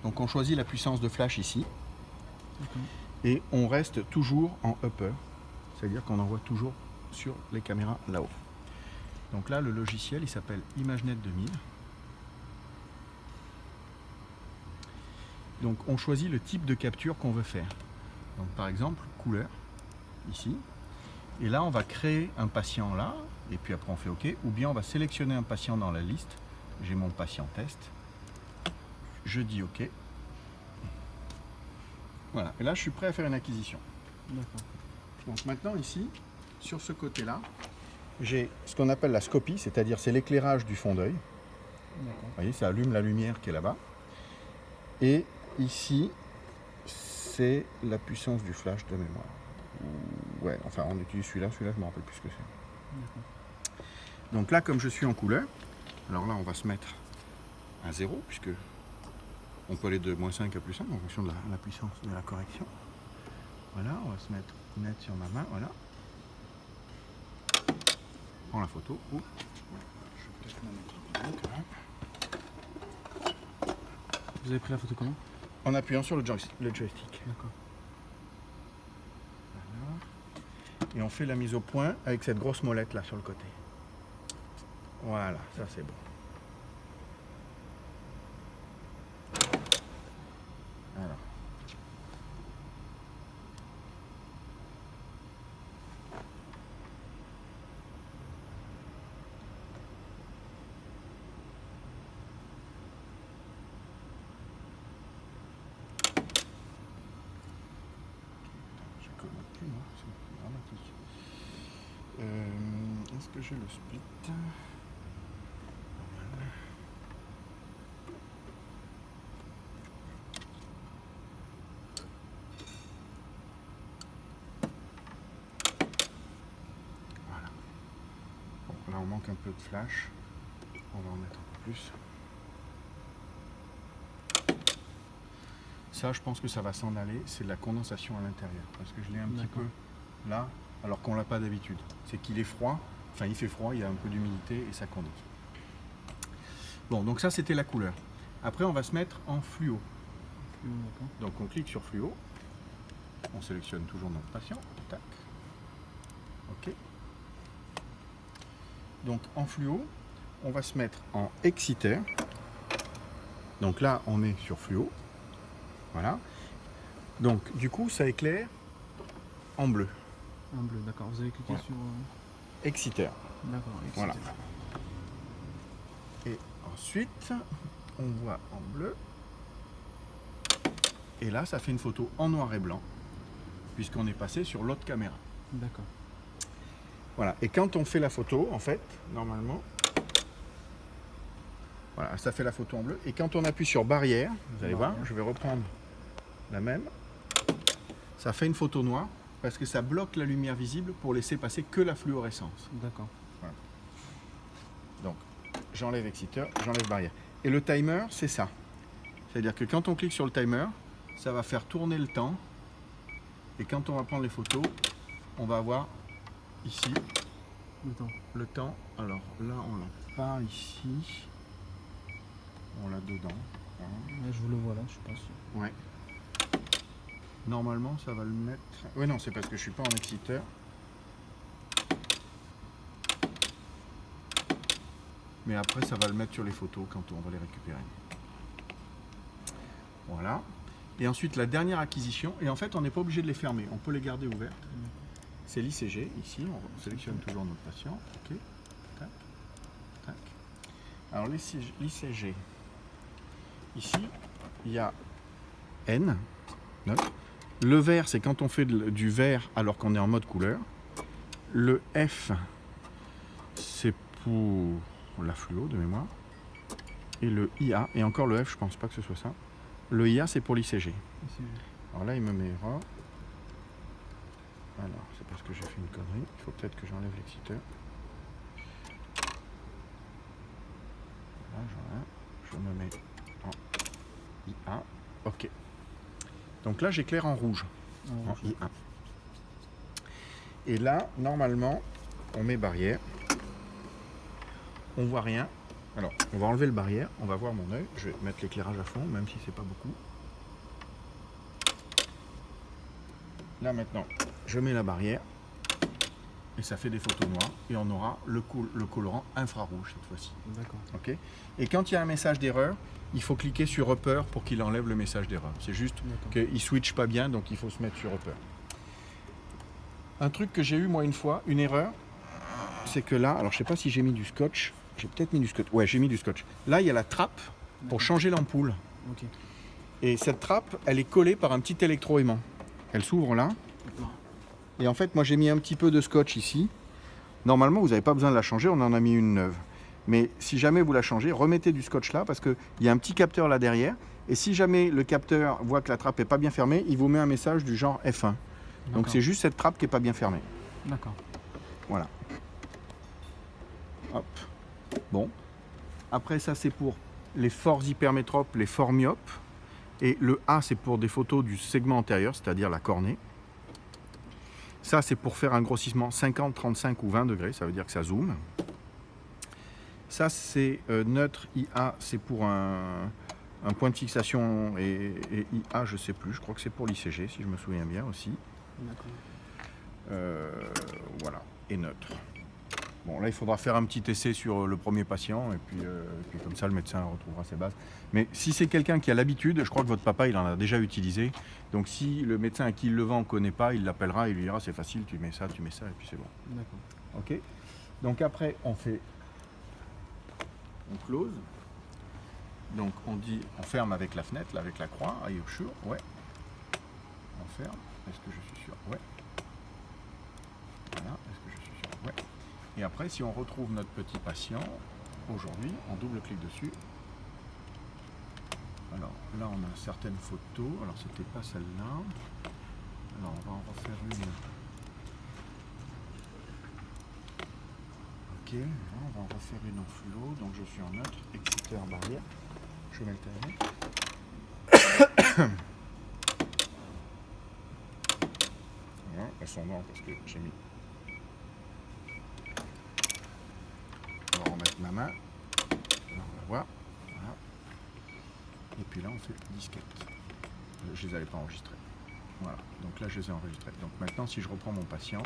Donc on choisit la puissance de flash ici. Et on reste toujours en upper. C'est-à-dire qu'on envoie toujours sur les caméras là-haut. Donc là, le logiciel, il s'appelle ImageNet 2000. Donc on choisit le type de capture qu'on veut faire. Donc par exemple, couleur, ici. Et là, on va créer un patient là, et puis après on fait OK. Ou bien on va sélectionner un patient dans la liste. J'ai mon patient test. Je dis OK. Voilà, et là je suis prêt à faire une acquisition. D'accord. Donc maintenant ici, sur ce côté-là, j'ai ce qu'on appelle la scopie, c'est-à-dire c'est l'éclairage du fond d'œil. Vous voyez, ça allume la lumière qui est là-bas. Et ici, c'est la puissance du flash de mémoire. Ouais, enfin on utilise celui-là, je me rappelle plus ce que c'est. Donc là, comme je suis en couleur, alors là on va se mettre à 0, puisque on peut aller de -5 à +5 en fonction de la puissance de la correction. Voilà, on va se mettre net sur ma main, voilà. Je prends la photo. Ouh. Je vais peut-être la mettre quand même. Vous avez pris la photo comment? En appuyant sur le joystick. D'accord. Voilà. Et on fait la mise au point avec cette grosse molette là sur le côté. Voilà, ça c'est bon. Alors. Je commande plus moi, c'est dramatique. Est-ce que j'ai le split? Voilà. Bon, là on manque un peu de flash. On va en mettre un peu plus. Ça, je pense que ça va s'en aller. C'est de la condensation à l'intérieur. Parce que je l'ai un petit peu là, alors qu'on l'a pas d'habitude. C'est qu'il est froid. Enfin, il fait froid, il y a un peu d'humidité et ça condense. Bon, donc ça, c'était la couleur. Après, on va se mettre en fluo. Donc, on clique sur fluo. On sélectionne toujours notre patient. Tac. OK. Donc, en fluo, on va se mettre en exciter. Donc là, on est sur fluo. Voilà. Donc, du coup, ça éclaire en bleu. En bleu, d'accord. Vous avez cliqué Voilà. sur... Exciter. D'accord, exciter. Voilà. Et ensuite, on voit en bleu. Et là, ça fait une photo en noir et blanc, puisqu'on est passé sur l'autre caméra. D'accord. Voilà. Et quand on fait la photo, en fait, normalement, voilà, ça fait la photo en bleu. Et quand on appuie sur barrière, vous allez voir, je vais reprendre la même. Ça fait une photo noire, parce que ça bloque la lumière visible pour laisser passer que la fluorescence. D'accord. Voilà. Donc, j'enlève exciteur, j'enlève barrière. Et le timer, c'est ça. C'est-à-dire que quand on clique sur le timer, ça va faire tourner le temps. Et quand on va prendre les photos, on va avoir ici le temps. Alors là, on l'a pas ici. On l'a dedans. Ouais, je vous le vois là, je suis pas sûr. Ouais. Normalement, ça va le mettre... Oui, non, c'est parce que je suis pas en exciteur. Mais après, ça va le mettre sur les photos quand on va les récupérer. Voilà. Et ensuite, la dernière acquisition. Et en fait, on n'est pas obligé de les fermer. On peut les garder ouvertes. C'est l'ICG. Ici, on sélectionne toujours notre patient. OK. Tac. Tac. Alors, l'ICG. Ici, il y a N. Note. Le vert, c'est quand on fait du vert alors qu'on est en mode couleur. Le F, c'est pour la fluo de mémoire. Et le IA, et encore le F, je pense pas que ce soit ça. Le IA, c'est pour l'ICG. Alors là, il me met erreur. Alors, c'est parce que j'ai fait une connerie. Il faut peut-être que j'enlève l'exciteur. Voilà, je me mets en IA. OK. Donc là, j'éclaire en rouge. En IA. Et là, normalement, on met barrière. On voit rien. Alors, on va enlever le barrière, on va voir mon œil. Je vais mettre l'éclairage à fond, même si c'est pas beaucoup. Là maintenant, je mets la barrière et ça fait des photos noires et on aura le colorant infrarouge cette fois-ci. D'accord. Ok. Et quand il y a un message d'erreur, il faut cliquer sur Upper pour qu'il enlève le message d'erreur. C'est juste D'accord. qu'il ne switch pas bien, donc il faut se mettre sur Upper. Un truc que j'ai eu moi une fois, une erreur, c'est que là, alors je sais pas si j'ai mis du scotch, j'ai peut-être mis du scotch, ouais j'ai mis du scotch. Là il y a la trappe pour changer l'ampoule. Ok. Et cette trappe, elle est collée par un petit électroaimant. Elle s'ouvre là. D'accord. Et en fait, moi j'ai mis un petit peu de scotch ici. Normalement, vous n'avez pas besoin de la changer, on en a mis une neuve. Mais si jamais vous la changez, remettez du scotch là parce qu'il y a un petit capteur là derrière. Et si jamais le capteur voit que la trappe n'est pas bien fermée, il vous met un message du genre F1. Donc D'accord. c'est juste cette trappe qui n'est pas bien fermée. D'accord. Voilà. Hop. Bon. Après ça, c'est pour les forts hypermétropes, les forts myopes. Et le A, c'est pour des photos du segment antérieur, c'est-à-dire la cornée. Ça, c'est pour faire un grossissement 50, 35 ou 20 degrés, ça veut dire que ça zoome. Ça, c'est neutre IA, c'est pour un point de fixation et IA, je ne sais plus, je crois que c'est pour l'ICG, si je me souviens bien aussi. D'accord. Voilà, et neutre. Bon, là, il faudra faire un petit essai sur le premier patient, et puis comme ça, le médecin retrouvera ses bases. Mais si c'est quelqu'un qui a l'habitude, je crois que votre papa, il en a déjà utilisé. Donc, si le médecin à qui il le vend ne connaît pas, il l'appellera, il lui dira, c'est facile, tu mets ça, et puis c'est bon. D'accord. Ok. Donc, après, on close. Donc, on ferme avec la fenêtre, là, avec la croix, are you sure? Ouais. On ferme. Est-ce que je suis sûr? Ouais. Voilà. Est-ce que je suis sûr? Ouais. Et après, si on retrouve notre petit patient, aujourd'hui, on double-clique dessus. Alors là, on a certaines photos. Alors, c'était pas celle-là. Alors, on va en refaire une. Ok, là, on va en refaire une en flow. Donc, je suis en neutre, exciteur, barrière. Je mets le timing. Voilà, elles sont noires parce que j'ai mis. On va remettre ma main. Là, on va voir. Voilà. Et puis là, on fait disquette. Je les avais pas enregistrés. Voilà. Donc là, je les ai enregistrés. Donc maintenant, si je reprends mon patient,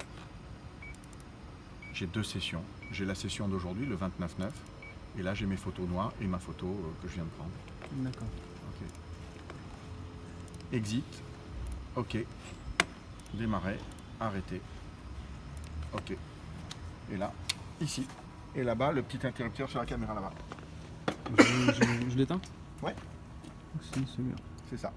j'ai deux sessions. J'ai la session d'aujourd'hui, le 29/9. Et là, j'ai mes photos noires et ma photo que je viens de prendre. D'accord. Ok. Exit. Ok. Démarrer. Arrêter. Ok. Et là, ici. Et là-bas, le petit interrupteur sur la caméra là-bas. Je l'éteins? Ouais. Si, c'est bien. C'est ça.